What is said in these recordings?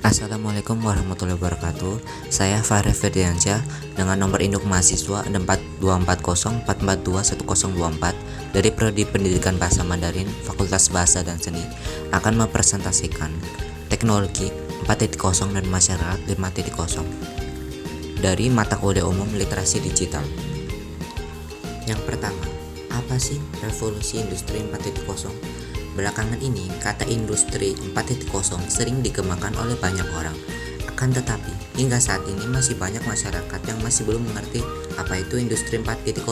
Assalamualaikum warahmatullahi wabarakatuh. Saya Fahri Ferdiansyah dengan nomor induk mahasiswa 4240442104 dari Prodi Pendidikan Bahasa Mandarin Fakultas Bahasa dan Seni akan mempresentasikan teknologi 4.0 dan masyarakat 5.0 dari mata kuliah umum literasi digital. Yang pertama, apa sih revolusi industri 4.0? Belakangan ini, kata industri 4.0 sering dikembangkan oleh banyak orang. Akan tetapi, hingga saat ini masih banyak masyarakat yang masih belum mengerti apa itu industri 4.0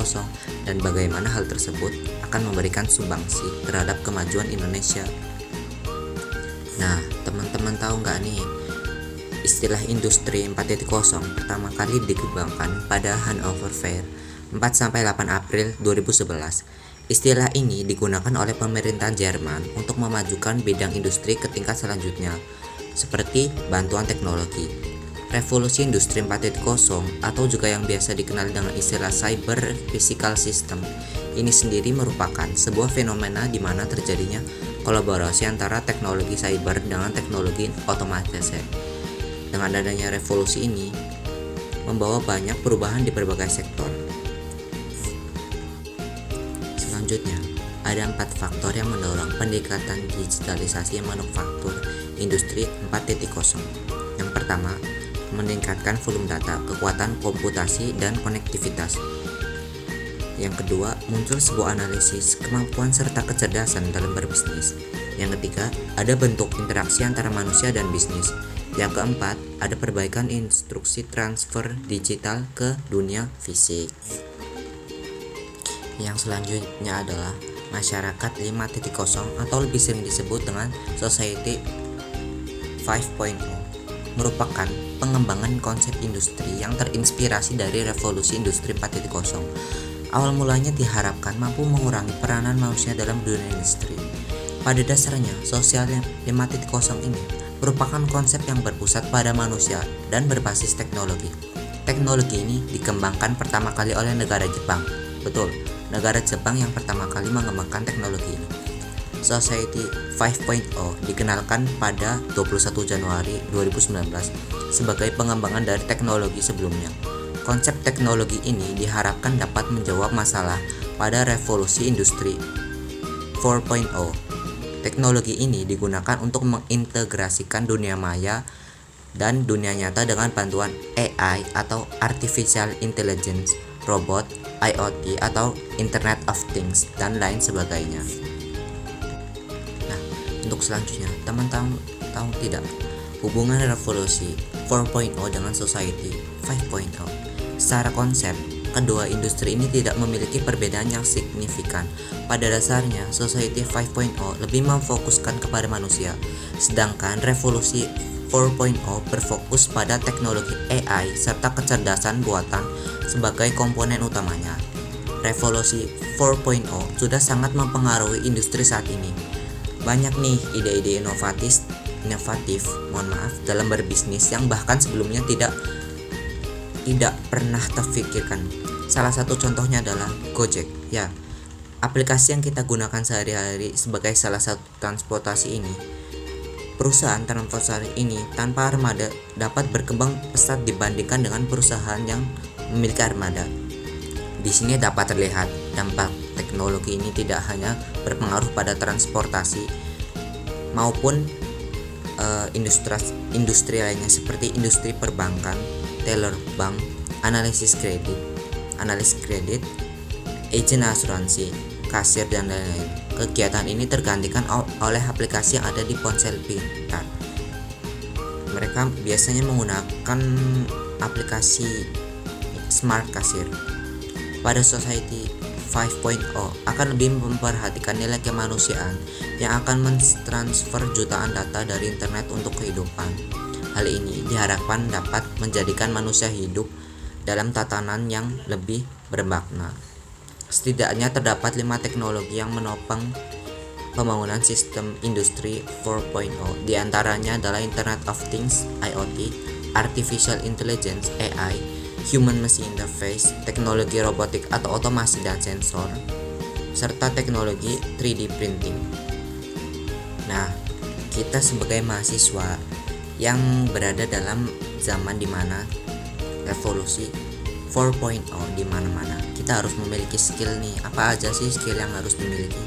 dan bagaimana hal tersebut akan memberikan sumbangsi terhadap kemajuan Indonesia. Nah, teman-teman tahu nggak nih, istilah industri 4.0 pertama kali dikembangkan pada Hannover Fair 4-8 April 2011. Istilah ini digunakan oleh pemerintah Jerman untuk memajukan bidang industri ke tingkat selanjutnya, seperti bantuan teknologi. Revolusi industri 4.0 atau juga yang biasa dikenal dengan istilah cyber physical system ini sendiri merupakan sebuah fenomena di mana terjadinya kolaborasi antara teknologi cyber dengan teknologi otomatisasi. Dengan adanya revolusi ini membawa banyak perubahan di berbagai sektor. Selanjutnya, ada 4 faktor yang mendorong pendekatan digitalisasi manufaktur industri 4.0. Yang pertama, meningkatkan volume data, kekuatan komputasi, dan konektivitas. Yang kedua, muncul sebuah analisis, kemampuan serta kecerdasan dalam berbisnis. Yang ketiga, ada bentuk interaksi antara manusia dan bisnis. Yang keempat, ada perbaikan instruksi transfer digital ke dunia fisik. Yang selanjutnya adalah masyarakat 5.0 atau lebih sering disebut dengan Society 5.0, merupakan pengembangan konsep industri yang terinspirasi dari revolusi industri 4.0. Awal mulanya diharapkan mampu mengurangi peranan manusia dalam dunia industri. Pada dasarnya, sosial 5.0 ini merupakan konsep yang berpusat pada manusia dan berbasis teknologi. Teknologi ini dikembangkan pertama kali oleh negara Jepang. Betul, negara Jepang yang pertama kali mengembangkan teknologi ini. Society 5.0 dikenalkan pada 21 Januari 2019 sebagai pengembangan dari teknologi sebelumnya. Konsep teknologi ini diharapkan dapat menjawab masalah pada revolusi industri 4.0. Teknologi ini digunakan untuk mengintegrasikan dunia maya dan dunia nyata dengan bantuan AI atau Artificial Intelligence, robot, IoT atau Internet of Things, dan lain sebagainya. Nah, untuk selanjutnya, teman-teman tahu tidak hubungan revolusi 4.0 dengan Society 5.0? Secara konsep, kedua industri ini tidak memiliki perbedaan yang signifikan. Pada dasarnya, Society 5.0 lebih memfokuskan kepada manusia, sedangkan revolusi 4.0 berfokus pada teknologi AI serta kecerdasan buatan sebagai komponen utamanya. Revolusi 4.0 sudah sangat mempengaruhi industri saat ini. Banyak nih ide-ide inovatif dalam berbisnis yang bahkan sebelumnya tidak pernah terfikirkan. Salah satu contohnya adalah Gojek. Ya, aplikasi yang kita gunakan sehari-hari sebagai salah satu transportasi ini. Perusahaan transportasi ini tanpa armada dapat berkembang pesat dibandingkan dengan perusahaan yang memiliki armada. Di sini dapat terlihat dampak teknologi ini tidak hanya berpengaruh pada transportasi maupun industri lainnya seperti industri perbankan, teller bank, analis kredit, agen asuransi, kasir, dan lain-lain. Kegiatan ini tergantikan oleh aplikasi yang ada di ponsel pintar. Mereka biasanya menggunakan aplikasi Smart Kasir. Pada Society 5.0 akan lebih memperhatikan nilai kemanusiaan yang akan mentransfer jutaan data dari internet untuk kehidupan. Hal ini diharapkan dapat menjadikan manusia hidup dalam tatanan yang lebih bermakna. Setidaknya terdapat 5 teknologi yang menopang pembangunan sistem industri 4.0. Di antaranya adalah Internet of Things (IoT), Artificial Intelligence (AI), Human Machine Interface, teknologi robotik atau otomasi dan sensor, serta teknologi 3D printing. Nah, kita sebagai mahasiswa yang berada dalam zaman dimana revolusi 4.0 di mana-mana. Kita harus memiliki skill nih. Apa aja sih skill yang harus dimiliki?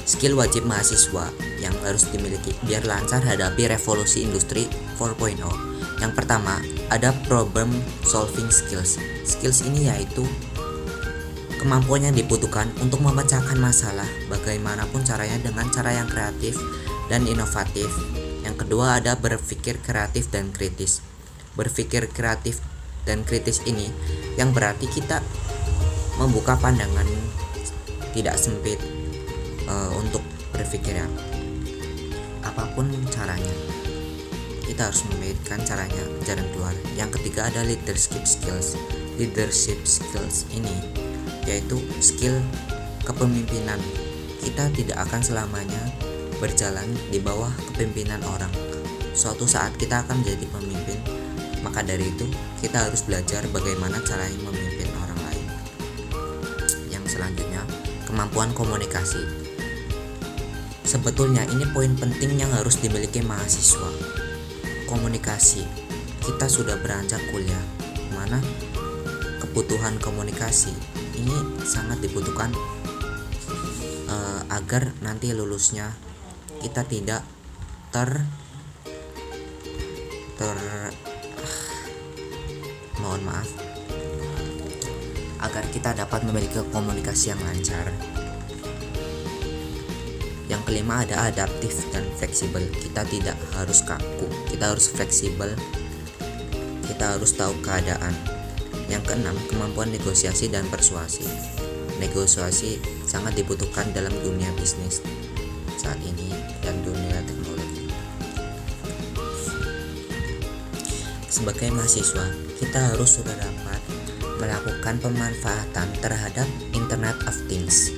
Skill wajib mahasiswa yang harus dimiliki biar lancar hadapi revolusi industri 4.0. Yang pertama, ada problem solving skills. Skills ini yaitu kemampuan yang dibutuhkan untuk memecahkan masalah bagaimanapun caranya dengan cara yang kreatif dan inovatif. Yang kedua, ada berpikir kreatif dan kritis. Berpikir kreatif dan kritis ini yang berarti kita membuka pandangan tidak sempit untuk berpikir ya. Apapun caranya, kita harus memikirkan caranya, jalan keluar. Yang ketiga, ada leadership skills. Leadership skills ini yaitu skill kepemimpinan. Kita tidak akan selamanya berjalan di bawah kepemimpinan orang. Suatu saat kita akan menjadi pemimpin. Maka dari itu kita harus belajar bagaimana caranya memimpin orang lain. Yang selanjutnya, kemampuan komunikasi. Sebetulnya ini poin penting yang harus dimiliki mahasiswa. Komunikasi. Kita sudah beranjak kuliah, mana kebutuhan komunikasi ini sangat dibutuhkan agar nanti lulusnya kita tidak mohon maaf, agar kita dapat memiliki komunikasi yang lancar. Yang kelima, ada adaptif dan fleksibel. Kita tidak harus kaku, kita harus fleksibel, kita harus tahu keadaan. Yang keenam, kemampuan negosiasi dan persuasi. Negosiasi sangat dibutuhkan dalam dunia bisnis saat ini dan dunia teknologi. Sebagai mahasiswa, kita harus sudah dapat melakukan pemanfaatan terhadap Internet of Things.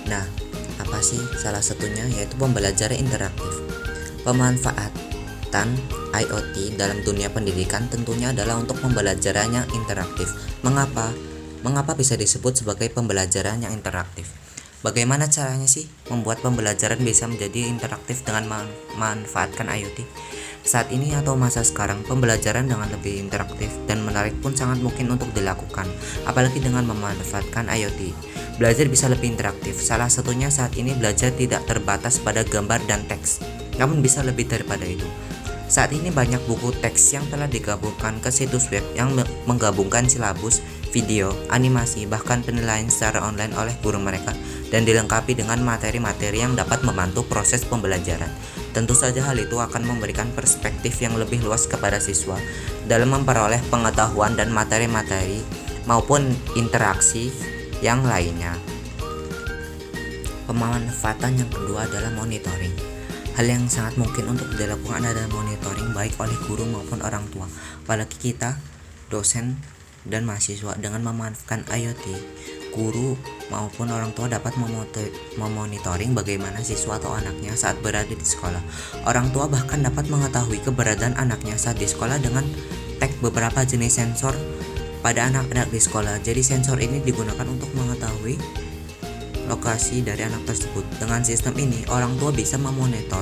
Nah, apa sih salah satunya? Yaitu pembelajaran interaktif. Pemanfaatan IoT dalam dunia pendidikan tentunya adalah untuk pembelajaran yang interaktif. Mengapa? Mengapa bisa disebut sebagai pembelajaran yang interaktif? Bagaimana caranya sih membuat pembelajaran bisa menjadi interaktif dengan memanfaatkan IoT? Saat ini atau masa sekarang, pembelajaran dengan lebih interaktif dan menarik pun sangat mungkin untuk dilakukan, apalagi dengan memanfaatkan IoT. Belajar bisa lebih interaktif. Salah satunya saat ini belajar tidak terbatas pada gambar dan teks, namun bisa lebih daripada itu. Saat ini banyak buku teks yang telah digabungkan ke situs web yang menggabungkan silabus, video, animasi, bahkan penilaian secara online oleh guru mereka, dan dilengkapi dengan materi-materi yang dapat membantu proses pembelajaran. Tentu saja hal itu akan memberikan perspektif yang lebih luas kepada siswa dalam memperoleh pengetahuan dan materi-materi maupun interaksi yang lainnya. Pemanfaatan yang kedua adalah monitoring. Hal yang sangat mungkin untuk dilakukan adalah monitoring baik oleh guru maupun orang tua. Apalagi kita, dosen dan mahasiswa, dengan memanfaatkan IoT, guru maupun orang tua dapat memonitoring bagaimana siswa atau anaknya saat berada di sekolah. Orang tua bahkan dapat mengetahui keberadaan anaknya saat di sekolah dengan tag beberapa jenis sensor pada anak-anak di sekolah. Jadi sensor ini digunakan untuk mengetahui lokasi dari anak tersebut. Dengan sistem ini, orang tua bisa memonitor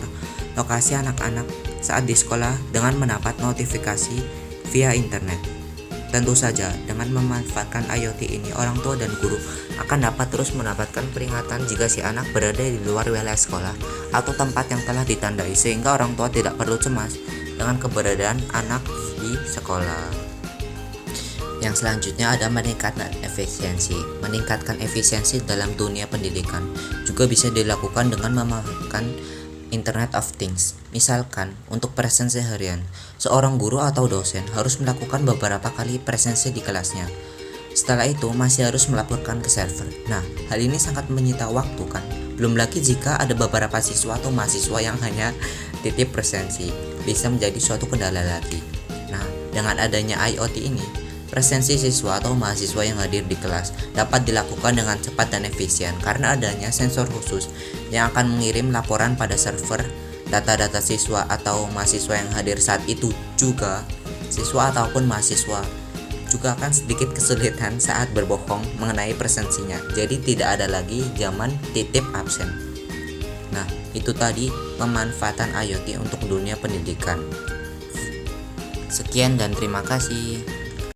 lokasi anak-anak saat di sekolah dengan mendapat notifikasi via internet. Tentu saja, dengan memanfaatkan IoT ini, orang tua dan guru akan dapat terus mendapatkan peringatan jika si anak berada di luar wilayah sekolah atau tempat yang telah ditandai, sehingga orang tua tidak perlu cemas dengan keberadaan anak di sekolah. Yang selanjutnya ada meningkatkan efisiensi. Meningkatkan efisiensi dalam dunia pendidikan juga bisa dilakukan dengan memanfaatkan Internet of Things. Misalkan, untuk presensi harian, seorang guru atau dosen harus melakukan beberapa kali presensi di kelasnya. Setelah itu masih harus melaporkan ke server. Nah, hal ini sangat menyita waktu kan? Belum lagi jika ada beberapa siswa atau mahasiswa yang hanya titip presensi, bisa menjadi suatu kendala lagi. Nah, dengan adanya IoT ini, presensi siswa atau mahasiswa yang hadir di kelas dapat dilakukan dengan cepat dan efisien karena adanya sensor khusus yang akan mengirim laporan pada server data-data siswa atau mahasiswa yang hadir saat itu. Juga siswa ataupun mahasiswa juga akan sedikit kesulitan saat berbohong mengenai presensinya. Jadi tidak ada lagi zaman titip absen. Nah, itu tadi pemanfaatan IoT untuk dunia pendidikan. Sekian dan terima kasih.